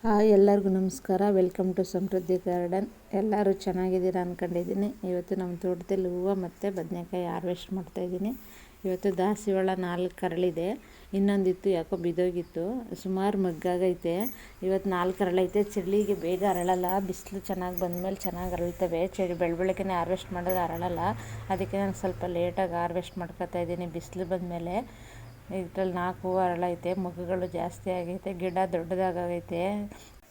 Hi, ಎಲ್ಲರಿಗೂ ನಮಸ್ಕಾರ. Welcome to Samruddhi garden. ಎಲ್ಲರೂ ಚೆನ್ನಾಗಿದ್ದೀರಾ ಅಂದ್ಕೊಂಡಿದ್ದೀನಿ. ಇವತ್ತು ನಮ್ಮ ತೋಟದಲ್ಲಿ ಹೂವು ಮತ್ತು ಬದನೆಕಾಯಿ ಹಾರ್ವೆಸ್ಟ್ ಮಾಡ್ತಾಯಿದ್ದೀನಿ. ಇವತ್ತು ದಾಸವಾಳ 4 ಅರಳಿದೆ, ಇನ್ನೊಂದಿತ್ತು ಯಾಕೋ ಬಿದ್ದೋಗಿತ್ತು. ಸುಮಾರು ಮಗ್ಗಾಗೈತೆ. ಇವತ್ತು 4 ಅರಳೈತೆ. ಚಳಿಗೆ ಬೇಗ ಅರಳಲ್ಲ, ಬಿಸಿಲು ಚೆನ್ನಾಗಿ ಬಂದಮೇಲೆ ಚೆನ್ನಾಗಿ ಅರಳ್ತವೆ. ಬೆಳಬೆಳಗ್ಗೆ ಹಾರ್ವೆಸ್ಟ್ ಮಾಡಿದ್ರೆ ಅರಳಲ್ಲ. ಅದಕ್ಕೆ ನಾನು ಸ್ವಲ್ಪ ಲೇಟಾಗಿ ಹಾರ್ವೆಸ್ಟ್ ಮಾಡ್ಕೊತಾ ಇದ್ದೀನಿ. ಬಿಸಿಲು ಬಂದಮೇಲೆ ಇದರಲ್ಲಿ 4 ಹೂವು ಅರಳೈತೆ. ಮಗ್ಗುಗಳು ಜಾಸ್ತಿ ಆಗೈತೆ, ಗಿಡ ದೊಡ್ಡದಾಗೈತೆ.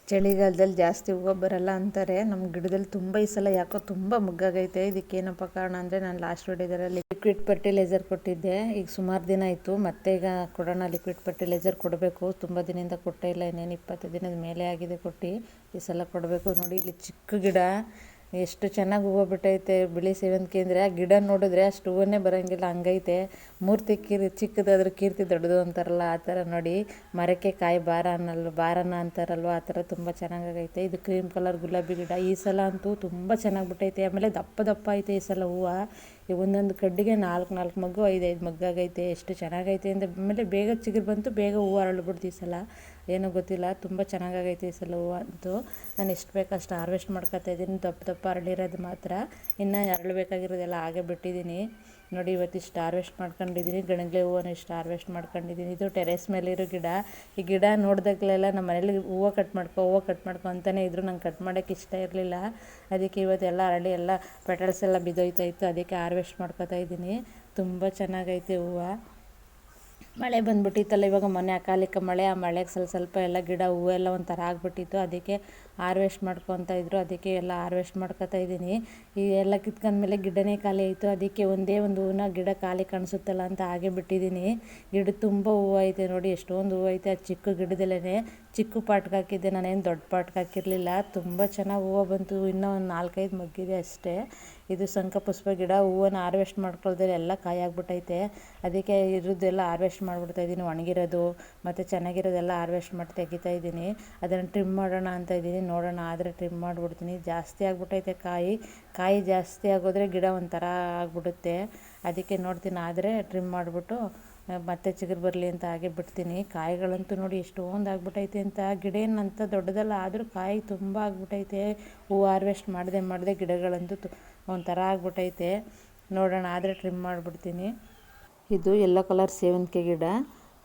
ಚಳಿಗಾಲದಲ್ಲಿ ಜಾಸ್ತಿ ಹೂವು ಬರಲ್ಲ ಅಂತಾರೆ. ನಮ್ಮ ಗಿಡದಲ್ಲಿ ತುಂಬ ಈ ಸಲ ಯಾಕೋ ತುಂಬ ಮಗ್ಗಾಗೈತೆ. ಇದಕ್ಕೇನಪ್ಪ ಕಾರಣ ಅಂದರೆ ನಾನು ಲಾಸ್ಟ್ ವಿಡಿಯೋದಲ್ಲಿ ಲಿಕ್ವಿಡ್ ಫರ್ಟಿಲೈಸರ್ ಕೊಟ್ಟಿದ್ದೆ. ಈಗ ಸುಮಾರು ದಿನ ಆಯಿತು, ಮತ್ತೆ ಈಗ ಕೊಡೋಣ. ಲಿಕ್ವಿಡ್ ಫರ್ಟಿಲೈಸರ್ ಕೊಡಬೇಕು. ತುಂಬ ದಿನದಿಂದ ಕೊಟ್ಟೇ ಇಲ್ಲ. ಇನ್ನೇನು 20 ದಿನದ ಮೇಲೆ ಆಗಿದೆ ಕೊಟ್ಟು. ಈ ಸಲ ಕೊಡಬೇಕು. ನೋಡಿ, ಇಲ್ಲಿ ಚಿಕ್ಕ ಗಿಡ ಎಷ್ಟು ಚೆನ್ನಾಗಿ ಹೂವು ಬಿಟ್ಟೈತೆ. ಬಿಳಿ ಸೇವಂತಿಗೆ ಅಂದರೆ ಆ ಗಿಡ ನೋಡಿದ್ರೆ ಅಷ್ಟು ಹೂವನ್ನೇ ಬರೋಂಗಿಲ್ಲ, ಹಂಗೈತೆ. ಮೂರ್ತಿ ಚಿಕ್ಕದಾದ್ರೂ ಕೀರ್ತಿ ದೊಡ್ಡದು ಅಂತಾರಲ್ಲ, ಆ ಥರ ನೋಡಿ. ಮರಕ್ಕೆ ಕಾಯಿ ಬಾರನ ಅಂತಾರಲ್ವ, ಆ ಥರ ತುಂಬ ಚೆನ್ನಾಗೈತೆ. ಇದು ಕ್ರೀಮ್ ಕಲರ್ ಗುಲಾಬಿ ಗಿಡ. ಈ ಸಲ ಅಂತೂ ತುಂಬ ಚೆನ್ನಾಗಿ ಬಿಟ್ಟೈತೆ. ಆಮೇಲೆ ದಪ್ಪ ದಪ್ಪ ಐತೆ ಈ ಸಲ ಹೂವು. ಒಂದೊಂದು ಕಡ್ಡಿಗೆ 4 ಮಗ್ಗು 5 ಮಗ್ಗಾಗೈತೆ. ಎಷ್ಟು ಚೆನ್ನಾಗೈತೆ ಅಂದರೆ, ಆಮೇಲೆ ಬೇಗ ಚಿಗುರು ಬಂತು, ಬೇಗ ಹೂವು ಅರಳ್ಬಿಡ್ತು ಈ ಸಲ. ಏನೋ ಗೊತ್ತಿಲ್ಲ, ತುಂಬ ಚೆನ್ನಾಗೈತೆ ಈ ಸಲ ಹೂವು ಅಂತೂ. ನಾನು ಎಷ್ಟು ಬೇಕು ಅಷ್ಟು ಹಾರ್ವೆಸ್ಟ್ ಮಾಡ್ಕೊತಾ ಇದ್ದೀನಿ. ದಪ್ಪ ಅರಳಿರೋದು ಮಾತ್ರ, ಇನ್ನು ಅರಳಬೇಕಾಗಿರೋದೆಲ್ಲ ಹಾಗೆ ಬಿಟ್ಟಿದ್ದೀನಿ. ನೋಡಿ, ಇವತ್ತಿಷ್ಟು ಹಾರ್ವೆಸ್ಟ್ ಮಾಡ್ಕೊಂಡಿದ್ದೀನಿ. ಗಣಗ್ಲೆ ಹೂವನ್ನು ಇಷ್ಟು ಹಾರ್ವೆಸ್ಟ್ ಮಾಡ್ಕೊಂಡಿದ್ದೀನಿ. ಇದು ಟೆರೆಸ್ ಮೇಲಿರೋ ಗಿಡ. ಈ ಗಿಡ ನೋಡಿದಾಗಲೆಲ್ಲ ನಮ್ಮ ಮನೇಲಿ ಹೂವು ಕಟ್ ಮಾಡ್ಕೊ ಅಂತಲೇ ಇದ್ರು. ನಂಗೆ ಕಟ್ ಮಾಡೋಕ್ಕೆ ಇಷ್ಟ ಇರಲಿಲ್ಲ. ಅದಕ್ಕೆ ಇವತ್ತೆಲ್ಲ ಅರಳಿ ಎಲ್ಲ ಪೆಟಲ್ಸ್ ಎಲ್ಲ ಬಿದ್ದೋಯ್ತಾಯಿತ್ತು. ಅದಕ್ಕೆ ಹಾರ್ವೆಸ್ಟ್ ಮಾಡ್ಕೊತಾ ಇದ್ದೀನಿ. ತುಂಬ ಚೆನ್ನಾಗೈತೆ ಹೂವು. ಮಳೆ ಬಂದುಬಿಟ್ಟಿತ್ತಲ್ಲ ಇವಾಗ, ಮೊನ್ನೆ ಅಕಾಲಿಕ ಮಳೆ. ಆ ಮಳೆಗೆ ಸ್ವಲ್ಪ ಎಲ್ಲ ಗಿಡ ಹೂವೆಲ್ಲ ಒಂಥರ ಆಗಿಬಿಟ್ಟಿತ್ತು. ಅದಕ್ಕೆ ಹಾರ್ವೆಸ್ಟ್ ಮಾಡ್ಕೊತಾ ಇದ್ರು. ಅದಕ್ಕೆ ಎಲ್ಲ ಹಾರ್ವೆಸ್ಟ್ ಮಾಡ್ಕೊತಾ ಇದ್ದೀನಿ. ಈ ಎಲ್ಲ ಕಿತ್ಕೊಂಡ್ಮೇಲೆ ಗಿಡನೇ ಖಾಲಿ ಆಯಿತು. ಅದಕ್ಕೆ ಒಂದೇ ಒಂದು ಹೂವನ್ನ ಗಿಡ ಖಾಲಿ ಕಾಣಿಸುತ್ತಲ್ಲ ಅಂತ ಹಾಗೆ ಬಿಟ್ಟಿದ್ದೀನಿ. ಗಿಡ ತುಂಬ ಹೂವು ಐತೆ ನೋಡಿ, ಎಷ್ಟೊಂದು ಹೂವು ಐತೆ. ಆ ಚಿಕ್ಕ ಗಿಡದಲ್ಲೇ ಚಿಕ್ಕ ಪಾಟ್ಗೆ ಹಾಕಿದ್ದೆ, ನಾನೇನು ದೊಡ್ಡ ಪಾಟ್ಗೆ ಹಾಕಿರಲಿಲ್ಲ. ತುಂಬ ಚೆನ್ನಾಗಿ ಹೂವು ಬಂತು. ಇನ್ನೂ ಒಂದು 4-5 ಮಗ್ಗಿದೆ ಅಷ್ಟೇ. ಇದು ಶಂಖಪುಷ್ಪ ಗಿಡ. ಹೂವನ್ನು ಹಾರ್ವೆಸ್ಟ್ ಮಾಡ್ಕೊಳ್ದೆ ಎಲ್ಲ ಕಾಯಿ ಆಗ್ಬಿಟ್ಟೈತೆ. ಅದಕ್ಕೆ ಇರೋದೆಲ್ಲ ಹಾರ್ವೆಸ್ಟ್ ಮಾಡಿಬಿಡ್ತಾಯಿದ್ದೀನಿ. ಒಣಗಿರೋದು ಮತ್ತು ಚೆನ್ನಾಗಿರೋದೆಲ್ಲ ಹಾರ್ವೆಸ್ಟ್ ಮಾಡಿ ತೆಗಿತಾ ಇದ್ದೀನಿ. ಅದನ್ನು ಟ್ರಿಮ್ ಮಾಡೋಣ ಅಂತ ಇದ್ದೀನಿ. ನೋಡೋಣ, ಆದರೆ ಟ್ರಿಮ್ ಮಾಡಿಬಿಡ್ತೀನಿ. ಜಾಸ್ತಿ ಆಗ್ಬಿಟ್ಟೈತೆ ಕಾಯಿ ಜಾಸ್ತಿ ಆಗೋದ್ರೆ ಗಿಡ ಒಂಥರ ಆಗ್ಬಿಡುತ್ತೆ. ಅದಕ್ಕೆ ನೋಡ್ತೀನಿ, ಆದರೆ ಟ್ರಿಮ್ ಮಾಡಿಬಿಟ್ಟು ಮತ್ತೆ ಚಿಗುರು ಬರಲಿ ಅಂತ ಹಾಗೆ ಬಿಡ್ತೀನಿ. ಕಾಯಿಗಳಂತೂ ನೋಡಿ ಎಷ್ಟೊಂದು ಆಗ್ಬಿಟ್ಟೈತೆ ಅಂತ. ಗಿಡ ಏನಂತ ದೊಡ್ಡದಲ್ಲ, ಆದರೂ ಕಾಯಿ ತುಂಬ ಆಗ್ಬಿಟ್ಟೈತೆ. ಹೂವು ಹಾರ್ವೆಸ್ಟ್ ಮಾಡಿದೆ ಗಿಡಗಳಂತೂ ಒಂಥರ ಆಗ್ಬಿಟ್ಟೈತೆ. ನೋಡೋಣ, ಆದರೆ ಟ್ರಿಮ್ ಮಾಡಿಬಿಡ್ತೀನಿ. ಇದು ಯೆಲ್ಲೋ ಕಲರ್ ಸೇವಂತಿಗೆ ಗಿಡ.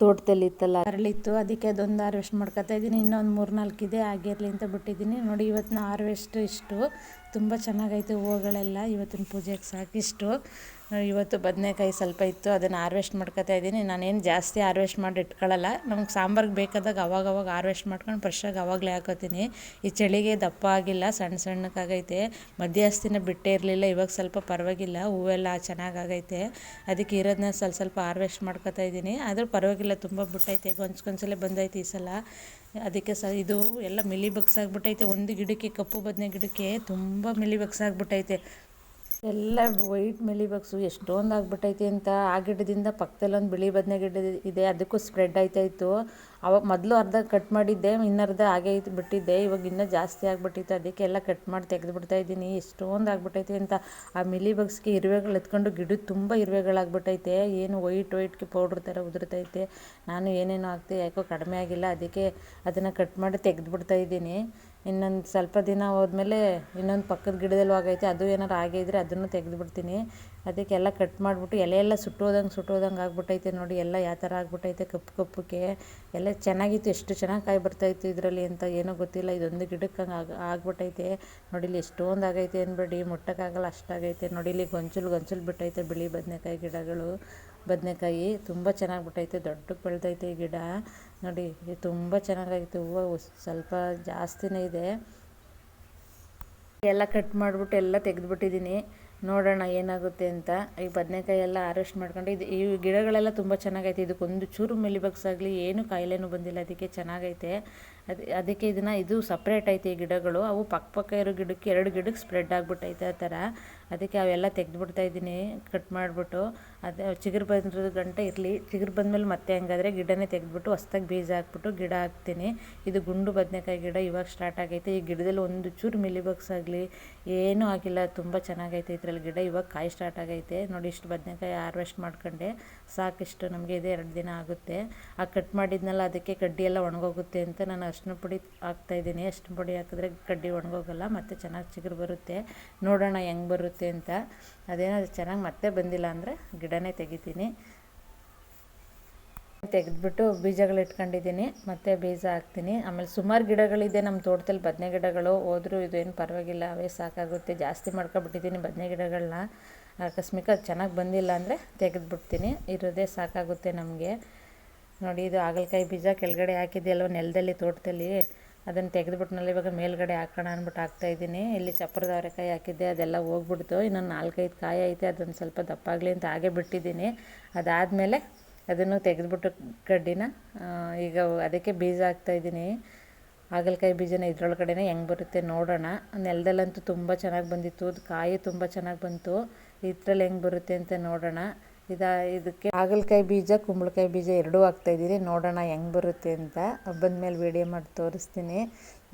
ತೋಟದಲ್ಲಿ ಇತ್ತಲ್ಲ, ಅರಳಿತ್ತು. ಅದಕ್ಕೆ ಅದೊಂದು ಹಾರ್ವೆಸ್ಟ್ ಮಾಡ್ಕೊತಾ ಇದ್ದೀನಿ. ಇನ್ನೊಂದು 3-4 ಇದೆ, ಆಗಿರಲಿ ಅಂತ ಬಿಟ್ಟಿದ್ದೀನಿ. ನೋಡಿ, ಇವತ್ತಿನ ಹಾರ್ವೆಸ್ಟ್ ಇಷ್ಟು. ತುಂಬ ಚೆನ್ನಾಗೈತೆ ಹೂವುಗಳೆಲ್ಲ. ಇವತ್ತಿನ ಪೂಜೆಗೆ ಸಾಕಿಷ್ಟು. ಇವತ್ತು ಬದನೆಕಾಯಿ ಸ್ವಲ್ಪ ಇತ್ತು, ಅದನ್ನು ಹಾರ್ವೆಸ್ಟ್ ಮಾಡ್ಕೊತಾ ಇದ್ದೀನಿ. ನಾನೇನು ಜಾಸ್ತಿ ಹಾರ್ವೆಸ್ಟ್ ಮಾಡಿ ಇಟ್ಕೊಳ್ಳಲ್ಲ. ನಮ್ಗೆ ಸಾಂಬಾರ್ಗೆ ಬೇಕಾದಾಗ ಅವಾಗವಾಗ ಹಾರ್ವೆಸ್ಟ್ ಮಾಡ್ಕೊಂಡು ಫ್ರೆಶ್ಶಾಗಿ ಆವಾಗಲೇ ಹಾಕೋತೀನಿ. ಈ ಚಳಿಗೆ ದಪ್ಪ ಆಗಿಲ್ಲ, ಸಣ್ಣಕ್ಕಾಗೈತೆ. ಮಧ್ಯಸ್ತಿನ ಬಿಟ್ಟೇ ಇರಲಿಲ್ಲ. ಇವಾಗ ಸ್ವಲ್ಪ ಪರವಾಗಿಲ್ಲ, ಹೂವೆಲ್ಲ ಚೆನ್ನಾಗೈತೆ. ಅದಕ್ಕೆ ಇರೋದನ್ನ ಸ್ವಲ್ಪ ಹಾರ್ವೆಸ್ಟ್ ಮಾಡ್ಕೊತಾ ಇದ್ದೀನಿ. ಆದರೂ ಪರವಾಗಿಲ್ಲ, ತುಂಬ ಬಿಟ್ಟೈತೆ. ಗೊಂಚಲೇ ಬಂದೈತೆ ಈ ಸಲ. ಅದಕ್ಕೆ ಇದು ಎಲ್ಲ ಮಿಲಿ ಬಗ್ಸ್ ಆಗಿಬಿಟ್ಟೈತೆ. ಒಂದು ಗಿಡಕ್ಕೆ, ಕಪ್ಪು ಬದನೆ ಗಿಡಕ್ಕೆ ತುಂಬ ಮಿಲಿ ಬಗ್ಸ್ ಆಗಿಬಿಟ್ಟೈತೆ. ಎಲ್ಲ ವೈಟ್ ಮಿಲಿ ಬಗ್ಸು ಎಷ್ಟೊಂದು ಆಗ್ಬಿಟ್ಟೈತೆ ಅಂತ. ಆ ಗಿಡದಿಂದ ಪಕ್ಕದಲ್ಲಿ ಒಂದು ಬಿಳಿ ಬದನೆ ಗಿಡ ಇದೆ, ಅದಕ್ಕೂ ಸ್ಪ್ರೆಡ್ ಆಯ್ತಾಯಿತ್ತು. ಅವಾಗ ಮೊದಲು ಅರ್ಧ ಕಟ್ ಮಾಡಿದ್ದೆ, ಇನ್ನರ್ಧ ಹಾಗೆ ಬಿಟ್ಟಿದ್ದೆ. ಇವಾಗ ಇನ್ನೂ ಜಾಸ್ತಿ ಆಗಿಬಿಟ್ಟಿತ್ತು. ಅದಕ್ಕೆ ಎಲ್ಲ ಕಟ್ ಮಾಡಿ ತೆಗೆದುಬಿಡ್ತಾ ಇದ್ದೀನಿ. ಎಷ್ಟೊಂದು ಆಗ್ಬಿಟ್ಟೈತೆ ಅಂತ. ಆ ಮಿಲಿ ಬಗ್ಸ್ಗೆ ಇರುವೆಗಳು ಎತ್ಕೊಂಡು ಗಿಡಕ್ಕೆ ತುಂಬ ಇರುವೆಗಳಾಗ್ಬಿಟ್ಟೈತೆ. ಏನು ವೈಟ್ಗೆ ಪೌಡ್ರ್ ಥರ ಉದುರ್ತೈತೆ. ನಾನು ಏನೇನೋ ಹಾಕ್ತೆ, ಯಾಕೋ ಕಡಿಮೆ ಆಗಿಲ್ಲ. ಅದಕ್ಕೆ ಅದನ್ನು ಕಟ್ ಮಾಡಿ ತೆಗೆದುಬಿಡ್ತಾ ಇದ್ದೀನಿ. ಇನ್ನೊಂದು ಸ್ವಲ್ಪ ದಿನ ಹೋದ್ಮೇಲೆ ಇನ್ನೊಂದು ಪಕ್ಕದ ಗಿಡದಲ್ಲಿ ಆಗೈತೆ, ಅದು ಏನಾರು ಆಗೇ ಇದ್ದರೆ ಅದನ್ನು ತೆಗೆದುಬಿಡ್ತೀನಿ. ಅದಕ್ಕೆಲ್ಲ ಕಟ್ ಮಾಡಿಬಿಟ್ಟು ಎಲೆಯೆಲ್ಲ ಸುಟ್ಟೋದಂಗೆ ಆಗ್ಬಿಟ್ಟೈತೆ. ನೋಡಿ, ಎಲ್ಲ ಯಾವ ಥರ ಆಗ್ಬಿಟ್ಟೈತೆ, ಕಪ್ಪಕ್ಕೆ ಎಲ್ಲ. ಚೆನ್ನಾಗಿತ್ತು, ಎಷ್ಟು ಚೆನ್ನಾಗಿ ಕಾಯಿ ಬರ್ತಾಯಿತ್ತು ಇದರಲ್ಲಿ ಅಂತ ಏನೋ ಗೊತ್ತಿಲ್ಲ. ಇದೊಂದು ಗಿಡಕ್ಕೆ ಹಂಗೆ ಆಗ್ಬಿಟ್ಟೈತೆ. ನೋಡಿ, ಇಲ್ಲಿ ಎಷ್ಟೊಂದು ಆಗೈತೆ ಅನ್ಬೇಡಿ, ಮುಟ್ಟಕ್ಕಾಗಲ್ಲ ಅಷ್ಟಾಗೈತೆ. ನೋಡಿ, ಇಲ್ಲಿ ಗೊಂಚಲು ಬಿಟ್ಟೈತೆ ಬಿಳಿ ಬದನೆಕಾಯಿ ತುಂಬ ಚೆನ್ನಾಗಿ ಬಿಟ್ಟೈತೆ. ದೊಡ್ಡಕ್ಕೆ ಬೆಳೆದೈತೆ ಈ ಗಿಡ. ನೋಡಿ, ತುಂಬ ಚೆನ್ನಾಗೈತೆ. ಹೂವು ಸ್ವಲ್ಪ ಜಾಸ್ತಿನೇ ಇದೆ. ಎಲ್ಲ ಕಟ್ ಮಾಡಿಬಿಟ್ಟು ಎಲ್ಲ ತೆಗೆದುಬಿಟ್ಟಿದ್ದೀನಿ. ನೋಡೋಣ ಏನಾಗುತ್ತೆ ಅಂತ. ಈ ಬದನೆಕಾಯಿ ಎಲ್ಲ ಹಾರ್ವೆಸ್ಟ್ ಮಾಡ್ಕೊಂಡು ಈ ಗಿಡಗಳೆಲ್ಲ ತುಂಬ ಚೆನ್ನಾಗೈತೆ. ಇದಕ್ಕೊಂದು ಚೂರು ಮಿಲಿ ಬಗ್ಸ್ ಆಗಲಿ ಏನು ಕಾಯಿಲೆನೂ ಬಂದಿಲ್ಲ. ಅದಕ್ಕೆ ಚೆನ್ನಾಗೈತೆ. ಅದಕ್ಕೆ ಇದು ಸಪ್ರೇಟ್ ಐತೆ ಈ ಗಿಡಗಳು. ಅವು ಪಕ್ಕ ಇರೋ ಗಿಡಕ್ಕೆ 2 ಗಿಡಕ್ಕೆ ಸ್ಪ್ರೆಡ್ ಆಗಿಬಿಟ್ಟೈತೆ ಆ ಥರ. ಅದಕ್ಕೆ ಅವೆಲ್ಲ ತೆಗೆದುಬಿಡ್ತಾ ಇದ್ದೀನಿ ಕಟ್ ಮಾಡಿಬಿಟ್ಟು. ಅದೇ ಚಿಗುರು ಬಂದಿರೋದು ಗಂಟೆ ಇರಲಿ. ಚಿಗುರು ಬಂದಮೇಲೆ ಮತ್ತೆ ಹಂಗಾದರೆ ಗಿಡನೇ ತೆಗೆದುಬಿಟ್ಟು ಹೊಸ್ದಾಗಿ ಬೀಜ ಹಾಕ್ಬಿಟ್ಟು ಗಿಡ ಹಾಕ್ತೀನಿ. ಇದು ಗುಂಡು ಬದನೆಕಾಯಿ ಗಿಡ ಇವಾಗ ಸ್ಟಾರ್ಟ್ ಆಗೈತೆ. ಈ ಗಿಡದಲ್ಲಿ ಒಂದು ಚೂರು ಮಿಲಿ ಬಗ್ಸ್ ಆಗಲಿ ಏನೂ ಆಗಿಲ್ಲ. ತುಂಬ ಚೆನ್ನಾಗೈತೆ ಇದರಲ್ಲಿ ಗಿಡ. ಇವಾಗ ಕಾಯಿ ಸ್ಟಾರ್ಟ್ ಆಗೈತೆ. ನೋಡಿ, ಇಷ್ಟು ಬದನೆಕಾಯಿ ಹಾರ್ವೆಸ್ಟ್ ಮಾಡ್ಕೊಂಡೆ ಸಾಕಿಷ್ಟು ನಮಗೆ. ಇದೆ 2 ದಿನ ಆಗುತ್ತೆ. ಆ ಕಟ್ ಮಾಡಿದ್ನಲ್ಲ, ಅದಕ್ಕೆ ಕಡ್ಡಿ ಎಲ್ಲ ಒಣಗೋಗುತ್ತೆ ಅಂತ ನಾನು ಅರಿಶಿನ ಪುಡಿ ಹಾಕ್ತಾಯಿದ್ದೀನಿ. ಅರಿಶಿನ ಪುಡಿ ಹಾಕಿದ್ರೆ ಕಡ್ಡಿ ಒಣಗೋಗಲ್ಲ, ಮತ್ತು ಚೆನ್ನಾಗಿ ಚಿಗುರು ಬರುತ್ತೆ. ನೋಡೋಣ ಹೆಂಗೆ ಬರುತ್ತೆ ಅಂತ. ಅದೇನಾದ್ರು ಚೆನ್ನಾಗಿ ಮತ್ತೆ ಬಂದಿಲ್ಲ ಅಂದರೆ ಗಿಡನೇ ತೆಗಿತೀನಿ. ತೆಗೆದ್ಬಿಟ್ಟು ಬೀಜಗಳು ಇಟ್ಕೊಂಡಿದ್ದೀನಿ, ಮತ್ತು ಬೀಜ ಹಾಕ್ತೀನಿ. ಆಮೇಲೆ ಸುಮಾರು ಗಿಡಗಳಿದೆ ನಮ್ಮ ತೋಟದಲ್ಲಿ, ಬದನೆ ಗಿಡಗಳು. ಹೋದರೂ ಇದೇನು ಪರವಾಗಿಲ್ಲ, ಅವೇ ಸಾಕಾಗುತ್ತೆ. ಜಾಸ್ತಿ ಮಾಡ್ಕೊಬಿಟ್ಟಿದ್ದೀನಿ ಬದನೆ ಗಿಡಗಳನ್ನ. ಅಕಸ್ಮಾತ್ ಅದು ಚೆನ್ನಾಗಿ ಬಂದಿಲ್ಲ ಅಂದರೆ ತೆಗೆದುಬಿಡ್ತೀನಿ. ಇರೋದೇ ಸಾಕಾಗುತ್ತೆ ನಮಗೆ. ನೋಡಿ, ಇದು ಹಾಗಲಕಾಯಿ ಬೀಜ ಕೆಳಗಡೆ ಹಾಕಿದೆಯಲ್ವ ನೆಲದಲ್ಲಿ, ತೋಟದಲ್ಲಿ, ಅದನ್ನು ತೆಗೆದುಬಿಟ್ನಲ್ಲ. ಇವಾಗ ಮೇಲ್ಗಡೆ ಹಾಕೋಣ ಅಂದ್ಬಿಟ್ಟು ಹಾಕ್ತಾಯಿದ್ದೀನಿ. ಇಲ್ಲಿ ಚಪ್ಪರದ ಅವರೆಕಾಯಿ ಹಾಕಿದ್ದೆ, ಅದೆಲ್ಲ ಹೋಗ್ಬಿಡ್ತು. ಇನ್ನೊಂದು 4-5 ಕಾಯಿ ಐತೆ, ಅದನ್ನು ಸ್ವಲ್ಪ ದಪ್ಪಾಗಲಿ ಅಂತ ಹಾಗೆ ಬಿಟ್ಟಿದ್ದೀನಿ. ಅದಾದಮೇಲೆ ಅದನ್ನು ತೆಗೆದುಬಿಟ್ಟು ಕಡ್ಡಿನ ಈಗ ಅದಕ್ಕೆ ಬೀಜ ಹಾಕ್ತಾಯಿದ್ದೀನಿ. ಹಾಗಲಕಾಯಿ ಬೀಜನ ಇದ್ರೊಳಗಡೆನೇ ಹೆಂಗೆ ಬರುತ್ತೆ ನೋಡೋಣ. ನೆಲದಲ್ಲಂತೂ ತುಂಬ ಚೆನ್ನಾಗಿ ಬಂದಿತ್ತು, ಅದು ಕಾಯಿ ತುಂಬ ಚೆನ್ನಾಗಿ ಬಂತು. ಇದ್ರಲ್ಲಿ ಹೆಂಗೆ ಬರುತ್ತೆ ಅಂತ ನೋಡೋಣ. ಇದಕ್ಕೆ ಹಾಗಲಕಾಯಿ ಬೀಜ, ಕುಂಬಳಕಾಯಿ ಬೀಜ ಎರಡೂ ಹಾಕ್ತಾಯಿದ್ದೀನಿ. ನೋಡೋಣ ಹೆಂಗೆ ಬರುತ್ತೆ ಅಂತ. ಬಂದಮೇಲೆ ವೀಡಿಯೋ ಮಾಡಿ ತೋರಿಸ್ತೀನಿ.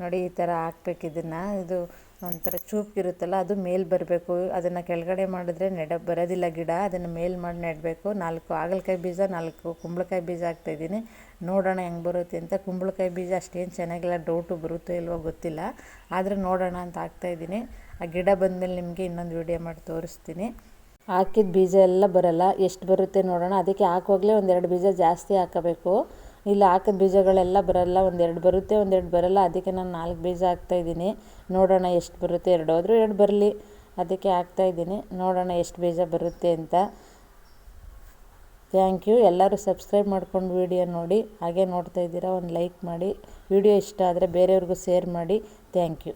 ನೋಡಿ, ಈ ಥರ ಹಾಕ್ಬೇಕು ಇದನ್ನು. ಇದು ಒಂಥರ ಚೂಪಿರುತ್ತಲ್ಲ, ಅದು ಮೇಲೆ ಬರಬೇಕು. ಅದನ್ನು ಕೆಳಗಡೆ ಮಾಡಿದ್ರೆ ಬರೋದಿಲ್ಲ ಗಿಡ. ಅದನ್ನು ಮೇಲೆ ಮಾಡಿ ನೆಡಬೇಕು. 4 ಹಾಗಲಕಾಯಿ ಬೀಜ, 4 ಕುಂಬಳಕಾಯಿ ಬೀಜ ಹಾಕ್ತಾಯಿದ್ದೀನಿ. ನೋಡೋಣ ಹೆಂಗೆ ಬರುತ್ತೆ ಅಂತ. ಕುಂಬಳಕಾಯಿ ಬೀಜ ಅಷ್ಟೇನು ಚೆನ್ನಾಗಿಲ್ಲ, ಡೌಟು ಬರುತ್ತೋ ಇಲ್ವೋ ಗೊತ್ತಿಲ್ಲ, ಆದರೆ ನೋಡೋಣ ಅಂತ ಹಾಕ್ತಾಯಿದ್ದೀನಿ. ಆ ಗಿಡ ಬಂದಮೇಲೆ ನಿಮಗೆ ಇನ್ನೊಂದು ವೀಡಿಯೋ ಮಾಡಿ ತೋರಿಸ್ತೀನಿ. ಹಾಕಿದ ಬೀಜ ಎಲ್ಲ ಬರೋಲ್ಲ, ಎಷ್ಟು ಬರುತ್ತೆ ನೋಡೋಣ. ಅದಕ್ಕೆ ಹಾಕುವಾಗಲೇ 1-2 ಬೀಜ ಜಾಸ್ತಿ ಹಾಕಬೇಕು. ಇಲ್ಲ ಹಾಕಿದ ಬೀಜಗಳೆಲ್ಲ ಬರೋಲ್ಲ, 1-2 ಬರುತ್ತೆ, 1-2 ಬರೋಲ್ಲ. ಅದಕ್ಕೆ ನಾನು 4 ಬೀಜ ಹಾಕ್ತಾಯಿದ್ದೀನಿ. ನೋಡೋಣ ಎಷ್ಟು ಬರುತ್ತೆ. 2 ಹೋದರೂ 2 ಬರಲಿ, ಅದಕ್ಕೆ ಹಾಕ್ತಾಯಿದ್ದೀನಿ. ನೋಡೋಣ ಎಷ್ಟು ಬೀಜ ಬರುತ್ತೆ ಅಂತ. Thank you. ಎಲ್ಲರೂ ಸಬ್ಸ್ಕ್ರೈಬ್ ಮಾಡ್ಕೊಂಡು ವೀಡಿಯೋ ನೋಡಿ. ಹಾಗೆ ನೋಡ್ತಾಯಿದ್ದೀರಾ, ಒಂದು ಲೈಕ್ ಮಾಡಿ. ವಿಡಿಯೋ ಇಷ್ಟ ಆದರೆ ಬೇರೆಯವ್ರಿಗೂ ಶೇರ್ ಮಾಡಿ. Thank you.